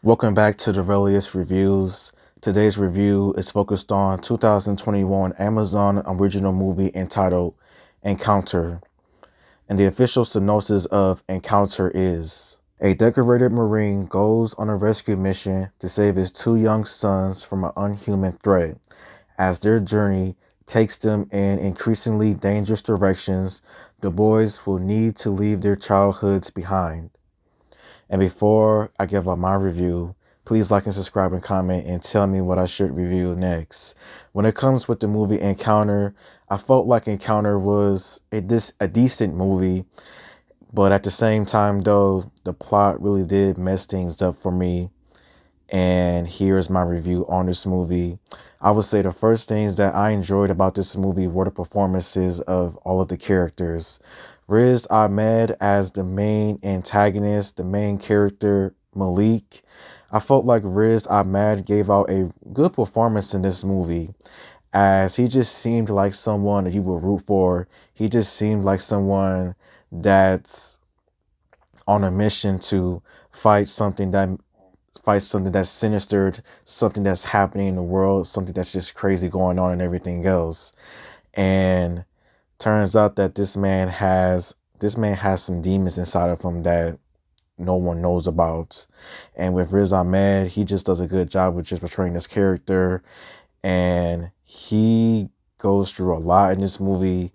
Welcome back to the Relius Reviews. Today's review is focused on 2021 Amazon original movie entitled Encounter. And the official synopsis of Encounter is: a decorated Marine goes on a rescue mission to save his two young sons from an unhuman threat. As their journey takes them in increasingly dangerous directions, the boys will need to leave their childhoods behind. And before I give up my review, please like and subscribe and comment and tell me what I should review next. When it comes with the movie Encounter, I felt like Encounter was a decent movie, but at the same time though, the plot really did mess things up for me. And here's my review on this movie. I would say the first things that I enjoyed about this movie were the performances of all of the characters. Riz Ahmed as the main antagonist, the main character, Malik. I felt like Riz Ahmed gave out a good performance in this movie, as he just seemed like someone that you would root for. He just seemed like someone that's on a mission to fight something that that's sinister, something that's happening in the world, something that's just crazy going on and everything else. And turns out that this man has some demons inside of him that no one knows about. And with Riz Ahmed, he just does a good job with just portraying this character. And he goes through a lot in this movie,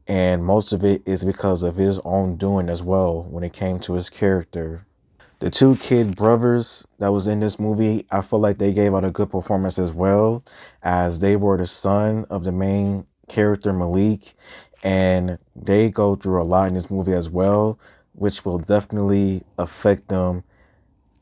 and most of it is because of his own doing as well when it came to his character. The two kid brothers that was in this movie, I feel like they gave out a good performance as well, as they were the son of the main character Malik, and they go through a lot in this movie as well, which will definitely affect them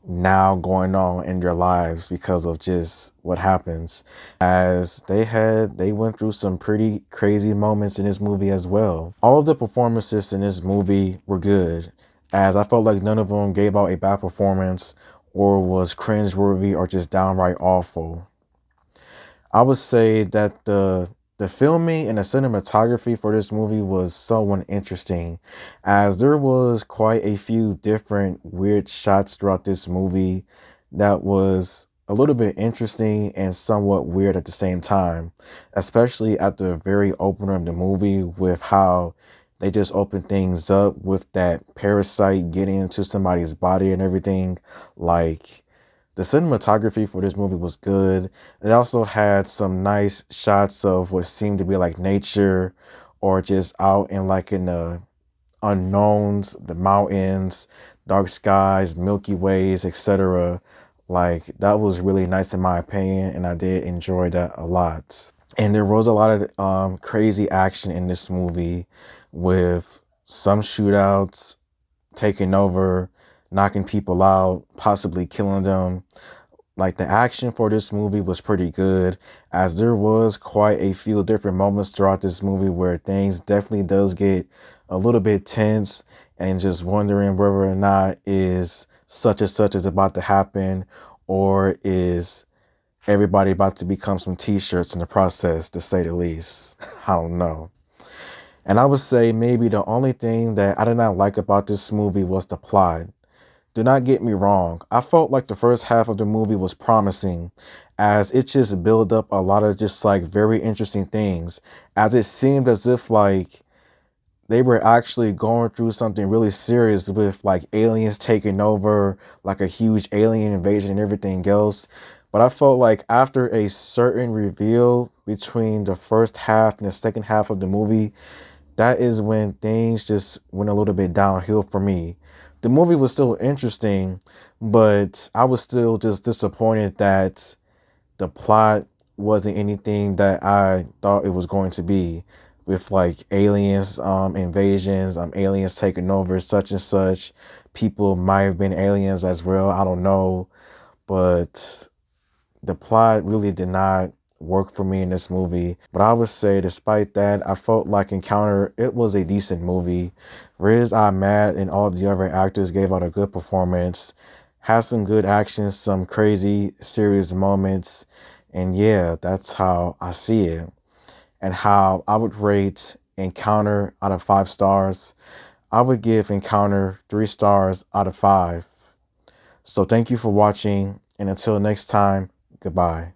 now going on in their lives because of just what happens, as they went through some pretty crazy moments in this movie as well. All of the performances in this movie were good, as I felt like none of them gave out a bad performance or was cringeworthy or just downright awful. I would say that the filming and the cinematography for this movie was somewhat interesting, as there was quite a few different weird shots throughout this movie that was a little bit interesting and somewhat weird at the same time, especially at the very opener of the movie with how they just open things up with that parasite getting into somebody's body and everything. Like, the cinematography for this movie was good. It also had some nice shots of what seemed to be like nature, or just out in the unknowns, the mountains, dark skies, Milky Ways, etc. Like, that was really nice in my opinion, and I did enjoy that a lot. And there was a lot of crazy action in this movie, with some shootouts, taking over, knocking people out, possibly killing them. Like, the action for this movie was pretty good, as there was quite a few different moments throughout this movie where things definitely does get a little bit tense, and just wondering whether or not is such and such is about to happen, or is everybody about to become some t-shirts in the process, to say the least. I don't know. And I would say maybe the only thing that I did not like about this movie was the plot. Do not get me wrong, I felt like the first half of the movie was promising, as it just built up a lot of just like very interesting things, as it seemed as if like they were actually going through something really serious with like aliens taking over, like a huge alien invasion and everything else. But I felt like after a certain reveal between the first half and the second half of the movie, that is when things just went a little bit downhill for me. The movie was still interesting, but I was still just disappointed that the plot wasn't anything that I thought it was going to be, with like aliens, invasions, aliens taking over, such and such. People might have been aliens as well, I don't know. But the plot really did not work for me in this movie. But I would say, despite that, I felt like Encounter, it was a decent movie. Riz Ahmed and all the other actors gave out a good performance, had some good action, some crazy serious moments. And yeah, that's how I see it. And how I would rate Encounter out of 5 stars. I would give Encounter 3 stars out of 5. So thank you for watching, and until next time, goodbye.